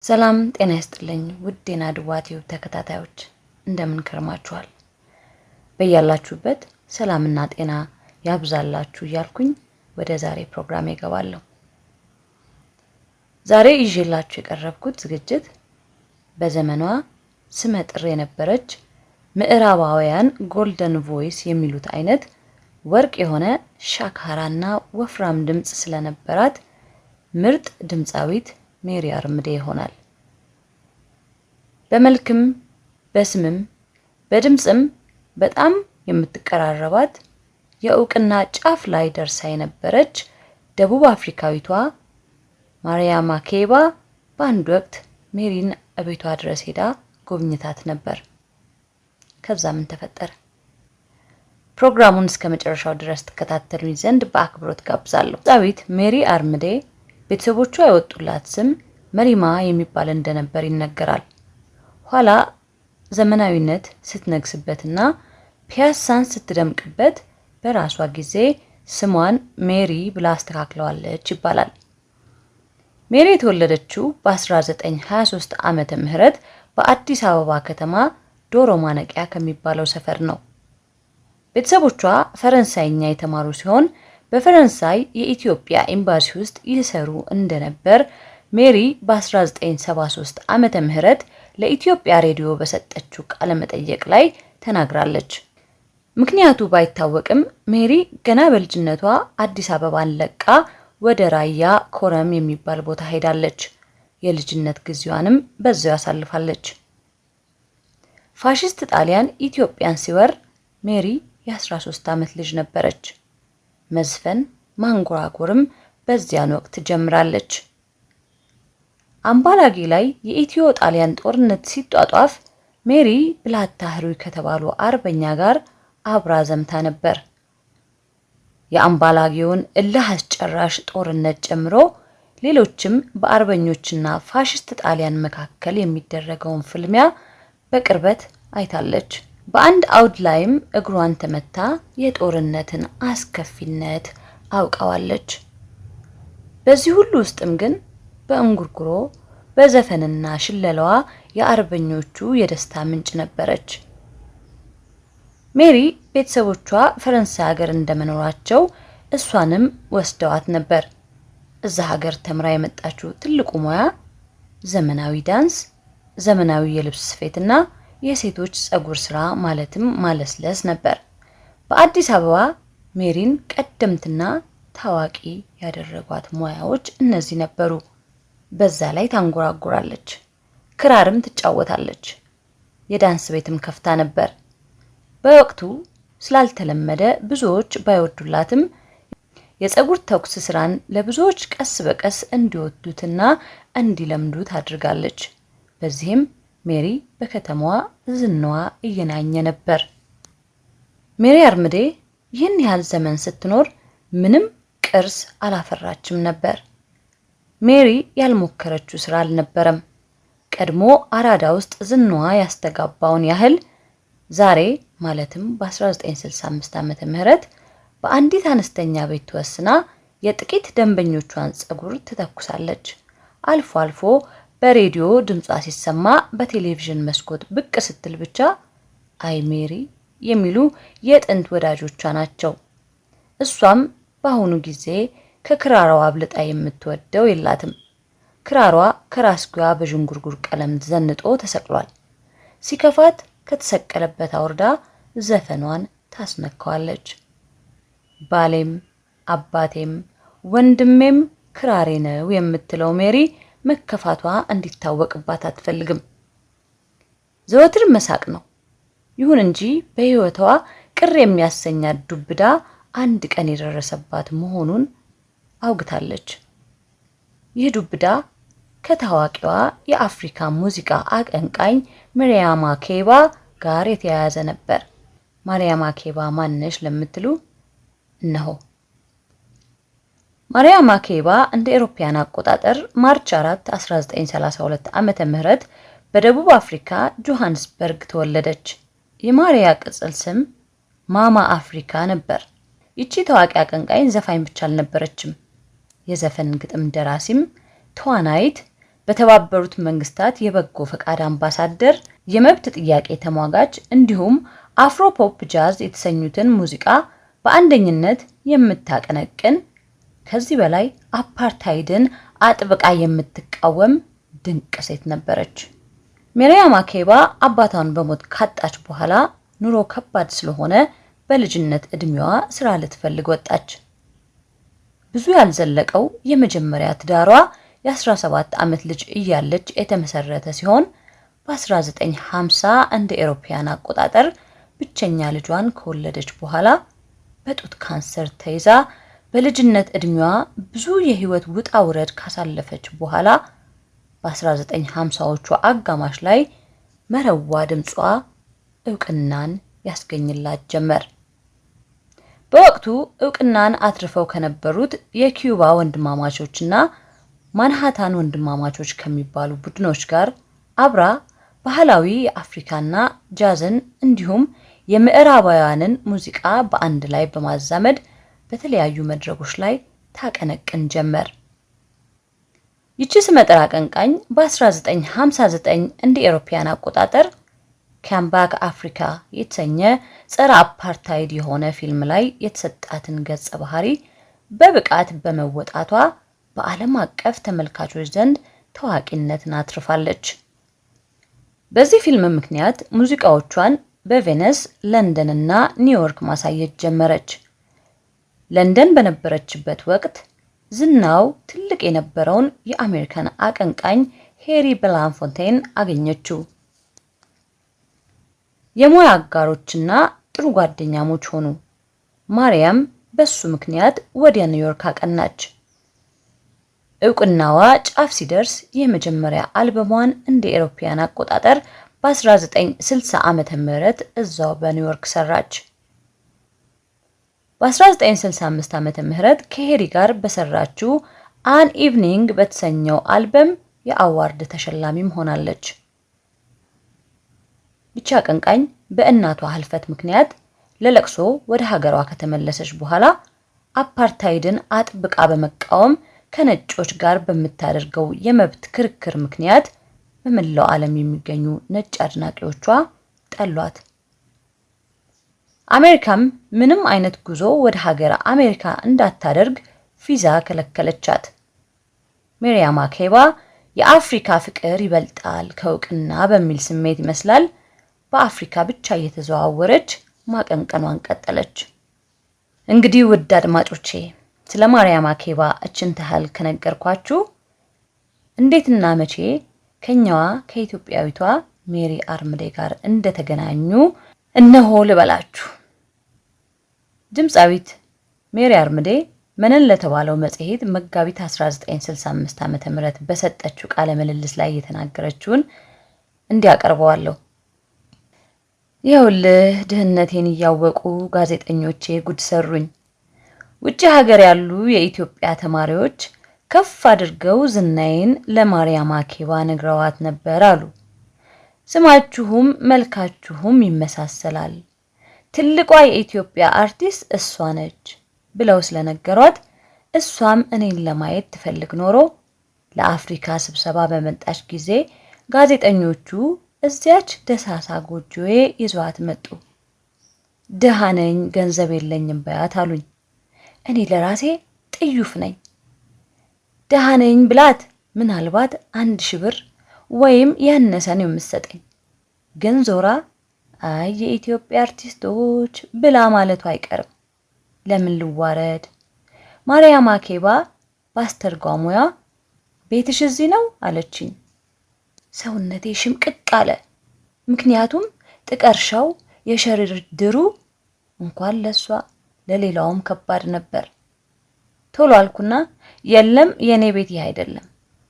ሰላም ጤና ይስጥልኝ ውድ የናድዋ ቲዩብ ተከታታዮች እንደምን ከርማችኋል? በያላችሁበት ሰላምና ጤና ያብዛላችሁ እያልኩኝ ወደ ዛሬ ፕሮግራም እገባለሁ። ዛሬ ይዤላችሁ የቀረብኩት ዝግጅት በዘመኗ ስመጥር የነበረች ምዕራባውያን ጎልደን ቮይስ የሚሉት አይነት ወርቅ የሆነ ሻካራና ወፍራም ድምጽ ስለነበራት ምርጥ ድምጻዊት ሜሪ አርምዴ ይሆናል። በመልክም በስምም በድምጽም በጣም የምትቀራረባት የእውቅና ጫፍ ላይ ደርሳ የነበረች ደቡብ አፍሪካዊቷ ማሪያም ማኬባ በአንድ ወቅት ሜሪን እቤቷ ድረስ ሄዳ ጎብኝታት ነበር። ከዛ ምን ተፈጠረ? ፕሮግራሙን እስከ መጨረሻው ድረስ ተከታተሉኝ ዘንድ በአክብሮት ጋብዛለሁ። ዳዊት ሜሪ አርምዴ ቤተሰቦቿ ያወጡላት ስም መሪማ የሚባል እንደነበር ይነገራል። ኋላ ዘመናዊነት ስትነግስበትና ፒያሳን ስትደምቅበት በራሷ ጊዜ ስሟን ሜሪ ብላ አስተካክለዋለች ይባላል። ሜሪ የተወለደችው በ1923 ዓመተ ምህረት በአዲስ አበባ ከተማ ዶሮ ማነቂያ ከሚባለው ሰፈር ነው። ቤተሰቦቿ ፈረንሳይኛ የተማሩ ሲሆን በፈረንሳይ የኢትዮጵያ ኤምባሲ ውስጥ ይሰሩ እንደነበር ሜሪ በ1973 ዓመተ ምህረት ለኢትዮጵያ ሬዲዮ በሰጠችው ቃለ መጠይቅ ላይ ተናግራለች። ምክንያቱ ባይታወቅም ሜሪ ገና በልጅነቷ አዲስ አበባን ለቃ ወደ ራያ ኮረም የሚባል ቦታ ሄዳለች። የልጅነት ጊዜዋንም በዛው ያሳልፋለች። ፋሺስት ጣሊያን ኢትዮጵያን ሲወር ሜሪ የ13 ዓመት ልጅ ነበረች። መዝፈን ማንጎራጎርም በዚያን ወቅት ጀምራለች። አምባላጌ ላይ የኢትዮ ጣሊያን ጦርነት ሲጧጧፍ ሜሪ ብላታ ህሩይ ከተባሉ አርበኛ ጋር አብራ ዘምታ ነበር። የአምባላጌውን እልህ አስጨራሽ ጦርነት ጨምሮ ሌሎችም በአርበኞችና ፋሺስት ጣሊያን መካከል የሚደረገውን ፍልሚያ በቅርበት አይታለች። በአንድ አውድ ላይም እግሯን ተመታ የጦርነትን አስከፊነት አውቃዋለች። በዚህ ሁሉ ውስጥም ግን በእንጉርጉሮ በዘፈንና ሽለላዋ የአርበኞቹ የደስታ ምንጭ ነበረች። ሜሪ ቤተሰቦቿ ፈረንሳይ ሀገር እንደመኖራቸው እሷንም ወስደዋት ነበር። እዛ ሀገር ተምራ የመጣችው ትልቁ ሙያ ዘመናዊ ዳንስ፣ ዘመናዊ የልብስ ስፌትና የሴቶች ጸጉር ስራ ማለትም ማለስለስ ነበር። በአዲስ አበባ ሜሪን ቀደምትና ታዋቂ ያደረጓት ሙያዎች እነዚህ ነበሩ። በዛ ላይ ታንጎራጉራለች፣ ክራርም ትጫወታለች፣ የዳንስ ቤትም ከፍታ ነበር። በወቅቱ ስላልተለመደ ብዙዎች ባይወዱላትም የጸጉር ተኩስ ስራን ለብዙዎች ቀስ በቀስ እንዲወዱትና እንዲለምዱት አድርጋለች። በዚህም ሜሪ በከተማዋ ዝናዋ እየናኘ ነበር። ሜሪ አርምዴ ይህን ያህል ዘመን ስትኖር ምንም ቅርስ አላፈራችም ነበር። ሜሪ ያልሞከረችው ስራ አልነበረም። ቀድሞ አራዳ ውስጥ ዝናዋ ያስተጋባውን ያህል ዛሬ ማለትም በ1965 ዓመተ ምህረት በአንዲት አነስተኛ ቤት ተወስና የጥቂት ደንበኞቿን ጸጉር ትተኩሳለች። አልፎ አልፎ በሬዲዮ ድምጿ ሲሰማ በቴሌቪዥን መስኮት ብቅ ስትል ብቻ አይ ሜሪ የሚሉ የጥንት ወዳጆቿ ናቸው። እሷም በአሁኑ ጊዜ ከክራሯ አብልጣ የምትወደው የላትም። ክራሯ ከራስጌዋ በዥንጉርጉር ቀለም ዘንጦ ተሰቅሏል። ሲከፋት ከተሰቀለበት አውርዳ ዘፈኗን ታስነካዋለች። ባሌም አባቴም ወንድሜም ክራሬ ነው የምትለው ሜሪ መከፋቷ እንዲታወቅባት አትፈልግም። ዘወትር መሳቅ ነው። ይሁን እንጂ በህይወቷ ቅር የሚያሰኛት ዱብዳ አንድ ቀን የደረሰባት መሆኑን አውግታለች። ይህ ዱብዳ ከታዋቂዋ የአፍሪካ ሙዚቃ አቀንቃኝ ማሪያም ማኬባ ጋር የተያያዘ ነበር። ማሪያም ማኬባ ማነሽ ለምትሉ እነሆ። ማሪያም ማኬባ እንደ አውሮፓውያን አቆጣጠር ማርች 4 1932 ዓመተ ምህረት በደቡብ አፍሪካ ጆሃንስበርግ ተወለደች። የማሪያ ቅጽል ስም ማማ አፍሪካ ነበር። ይቺ ታዋቂ አቀንቃኝ ዘፋኝ ብቻ አልነበረችም። የዘፈን ግጥም ደራሲም ተዋናይት በተባበሩት መንግስታት የበጎ ፈቃድ አምባሳደር፣ የመብት ጥያቄ ተሟጋች እንዲሁም አፍሮፖፕ ጃዝ የተሰኙትን ሙዚቃ በአንደኝነት የምታቀነቅን ከዚህ በላይ አፓርታይድን አጥብቃ የምትቃወም ድንቅ ሴት ነበረች። ማሪያም ማኬባ አባቷን በሞት ካጣች በኋላ ኑሮ ከባድ ስለሆነ በልጅነት እድሜዋ ስራ ልትፈልግ ወጣች። ብዙ ያልዘለቀው የመጀመሪያ ትዳሯ የ17 ዓመት ልጅ እያለች የተመሰረተ ሲሆን በ1950 እንደ አውሮፓውያን አቆጣጠር ብቸኛ ልጇን ከወለደች በኋላ በጡት ካንሰር ተይዛ በልጅነት እድሜዋ ብዙ የህይወት ውጣ ውረድ ካሳለፈች በኋላ በ1950ዎቹ አጋማሽ ላይ መረዋ ድምጿ እውቅናን ያስገኝላት ጀመር። በወቅቱ እውቅናን አትርፈው ከነበሩት የኪዩባ ወንድማማቾችና ማንሃታን ወንድማማቾች ከሚባሉ ቡድኖች ጋር አብራ ባህላዊ የአፍሪካና ጃዝን እንዲሁም የምዕራባውያንን ሙዚቃ በአንድ ላይ በማዛመድ በተለያዩ መድረኮች ላይ ታቀነቅን ጀመር። ይቺ ስመጥር አቀንቃኝ በ1959 እንደ አውሮፓውያን አቆጣጠር ካምባክ አፍሪካ የተሰኘ ጸረ አፓርታይድ የሆነ ፊልም ላይ የተሰጣትን ገጸ ባህሪ በብቃት በመወጣቷ በዓለም አቀፍ ተመልካቾች ዘንድ ታዋቂነትን አትርፋለች። በዚህ ፊልም ምክንያት ሙዚቃዎቿን በቬነስ፣ ለንደን እና ኒውዮርክ ማሳየት ጀመረች። ለንደን በነበረችበት ወቅት ዝናው ትልቅ የነበረውን የአሜሪካን አቀንቃኝ ሄሪ ቤላፎንቴን አገኘችው። የሙያ አጋሮችና ጥሩ ጓደኛሞች ሆኑ። ማርያም በሱ ምክንያት ወደ ኒውዮርክ አቀናች። እውቅናዋ ጫፍ ሲደርስ የመጀመሪያ አልበሟን እንደ አውሮፓውያን አቆጣጠር በ1960 ዓመተ ምህረት እዛው በኒውዮርክ ሰራች። በ1965 ዓመተ ምህረት ከሄሪ ጋር በሰራችው አን ኢቭኒንግ በተሰኘው አልበም የአዋርድ ተሸላሚም ሆናለች። ይቺ አቀንቃኝ በእናቷ ህልፈት ምክንያት ለለቅሶ ወደ ሀገሯ ከተመለሰች በኋላ አፓርታይድን አጥብቃ በመቃወም ከነጮች ጋር በምታደርገው የመብት ክርክር ምክንያት በመላው ዓለም የሚገኙ ነጭ አድናቂዎቿ ጠሏት። አሜሪካም ምንም አይነት ጉዞ ወደ ሀገር አሜሪካ እንዳታደርግ ቪዛ ከለከለቻት። ማሪያም ማኬባ የአፍሪካ ፍቅር ይበልጣል ከእውቅና በሚል ስሜት ይመስላል በአፍሪካ ብቻ እየተዘዋወረች ማቀንቀኗን ቀጠለች። እንግዲህ ውድ አድማጮቼ ስለ ማሪያም ማኬባ እችን ተህል ከነገርኳችሁ እንዴትና መቼ ከኛዋ ከኢትዮጵያዊቷ ሜሪ አርምዴ ጋር እንደተገናኙ እነሆ ልበላችሁ። ድምጻዊት ሜሪ አርምዴ መነን ለተባለው መጽሔት መጋቢት 1965 ዓመተ ምህረት በሰጠችው ቃለ ምልልስ ላይ የተናገረችውን እንዲያቀርበዋለሁ። ይኸውልህ ድህነቴን እያወቁ ጋዜጠኞቼ ጉድ ሰሩኝ። ውጭ ሀገር ያሉ የኢትዮጵያ ተማሪዎች ከፍ አድርገው ዝናዬን ለማሪያም ማኬባ ነግረዋት ነበር አሉ። ስማችሁም መልካችሁም ይመሳሰላል፣ ትልቋ የኢትዮጵያ አርቲስት እሷ ነች ብለው ስለነገሯት እሷም እኔን ለማየት ትፈልግ ኖሮ ለአፍሪካ ስብሰባ በመጣች ጊዜ ጋዜጠኞቹ እዚያች ደሳሳ ጎጆዬ ይዟት መጡ። ደሃ ነኝ ገንዘብ የለኝም በያት አሉኝ። እኔ ለራሴ ጥዩፍ ነኝ። ደሃ ነኝ ብላት ምናልባት 1000 ብር ወይም ያነሰን የምትሰጠኝ፣ ግን ዞራ አይ የኢትዮጵያ አርቲስቶች ብላ ማለቱ አይቀርም። ለምን ልዋረድ? ማሪያም ማኬባ ባስተርጓሙያ ቤትሽ እዚህ ነው አለችኝ። ሰውነቴ ሽምቅቅ አለ። ምክንያቱም ጥቀርሻው የሸሪር ድሩ እንኳን ለሷ ለሌላውም ከባድ ነበር። ቶሎ አልኩና የለም የኔ ቤት ይሄ አይደለም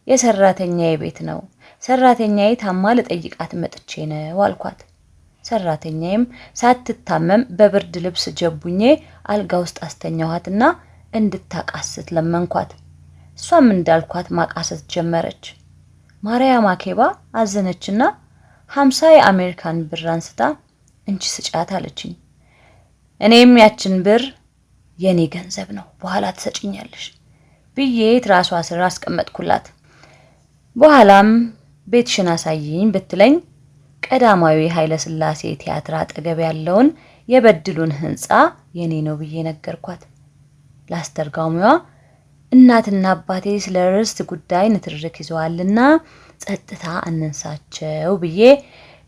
የሰራተኛዬ ቤት ነው፣ ሰራተኛዬ ታማ ለጠይቃት መጥቼ ነው አልኳት። ሰራተኛዬም ሳትታመም በብርድ ልብስ ጀቡኜ አልጋ ውስጥ አስተኛኋትና እንድታቃስት ለመንኳት። እሷም እንዳልኳት ማቃሰት ጀመረች። ማሪያም ማኬባ አዘነችና 50 የአሜሪካን ብር አንስታ እንቺ ስጫት አለችኝ። እኔም ያችን ብር የኔ ገንዘብ ነው በኋላ ትሰጪኛለሽ ብዬ ትራሷ ስር አስቀመጥኩላት። በኋላም ቤትሽን አሳይኝ ብትለኝ ቀዳማዊ ኃይለ ሥላሴ ቲያትር አጠገብ ያለውን የበድሉን ህንጻ የኔ ነው ብዬ ነገርኳት። ላስተርጓሚዋ እናትና አባቴ ስለ ርስት ጉዳይ ንትርክ ይዘዋልና ጸጥታ አንንሳቸው ብዬ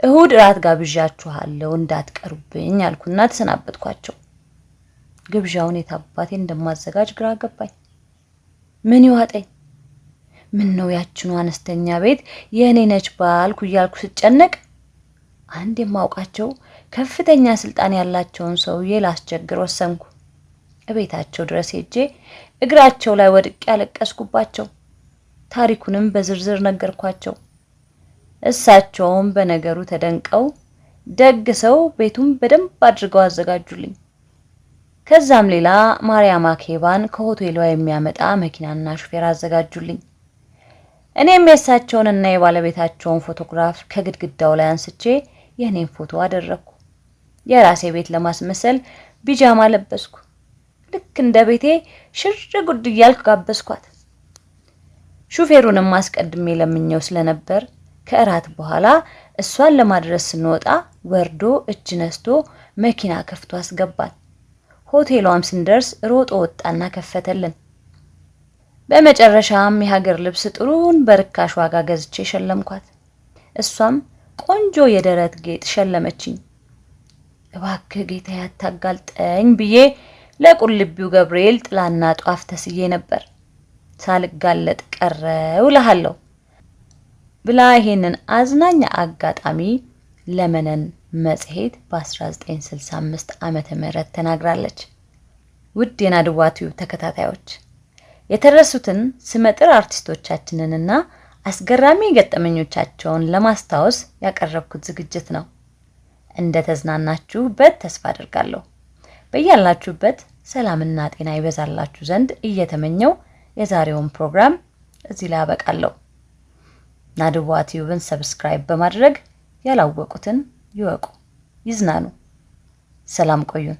እሁድ ራት ጋብዣችኋለሁ እንዳትቀሩብኝ አልኩና ተሰናበትኳቸው። ግብዣውን የታባቴ እንደማዘጋጅ ግራ ገባኝ። ምን ይዋጠኝ? ምን ነው ያችኑ አነስተኛ ቤት የኔ ነች ባልኩ እያልኩ ስጨነቅ አንድ የማውቃቸው ከፍተኛ ስልጣን ያላቸውን ሰውዬ ላስቸግር ወሰንኩ። እቤታቸው ድረስ ሄጄ እግራቸው ላይ ወድቄ ያለቀስኩባቸው። ታሪኩንም በዝርዝር ነገርኳቸው። እሳቸውም በነገሩ ተደንቀው ደግ ሰው ቤቱን በደንብ አድርገው አዘጋጁልኝ። ከዛም ሌላ ማርያም አኬባን ከሆቴሏ የሚያመጣ መኪናና ሹፌር አዘጋጁልኝ። እኔም የእሳቸውንና የባለቤታቸውን ፎቶግራፍ ከግድግዳው ላይ አንስቼ የኔን ፎቶ አደረኩ። የራሴ ቤት ለማስመሰል ቢጃማ ለበስኩ። ልክ እንደ ቤቴ ሽር ጉድ እያልኩ ጋበዝኳት። ሹፌሩንም አስቀድሜ ለምኘው ስለነበር ከእራት በኋላ እሷን ለማድረስ ስንወጣ ወርዶ እጅ ነስቶ መኪና ከፍቶ አስገባን። ሆቴሏም ስንደርስ ሮጦ ወጣና ከፈተልን። በመጨረሻም የሀገር ልብስ ጥሩን በርካሽ ዋጋ ገዝቼ ሸለምኳት። እሷም ቆንጆ የደረት ጌጥ ሸለመችኝ። እባክህ ጌታ ያታጋልጠኝ ብዬ ለቁልቢው ገብርኤል ጥላና ጧፍ ተስዬ ነበር። ሳልጋለጥ ቀረው እልሃለሁ ብላ ይሄንን አዝናኝ አጋጣሚ ለመነን መጽሔት በ1965 ዓመተ ምህረት ተናግራለች። ውድ የናድዋ ቲዩብ ተከታታዮች የተረሱትን ስመጥር አርቲስቶቻችንንና አስገራሚ ገጠመኞቻቸውን ለማስታወስ ያቀረብኩት ዝግጅት ነው። እንደተዝናናችሁበት ተስፋ አድርጋለሁ። በእያላችሁበት ሰላምና ጤና ይበዛላችሁ ዘንድ እየተመኘው የዛሬውን ፕሮግራም እዚህ ላይ አበቃለሁ። ናድዋ ቲዩብን ሰብስክራይብ በማድረግ ያላወቁትን ይወቁ፣ ይዝናኑ። ሰላም ቆዩን።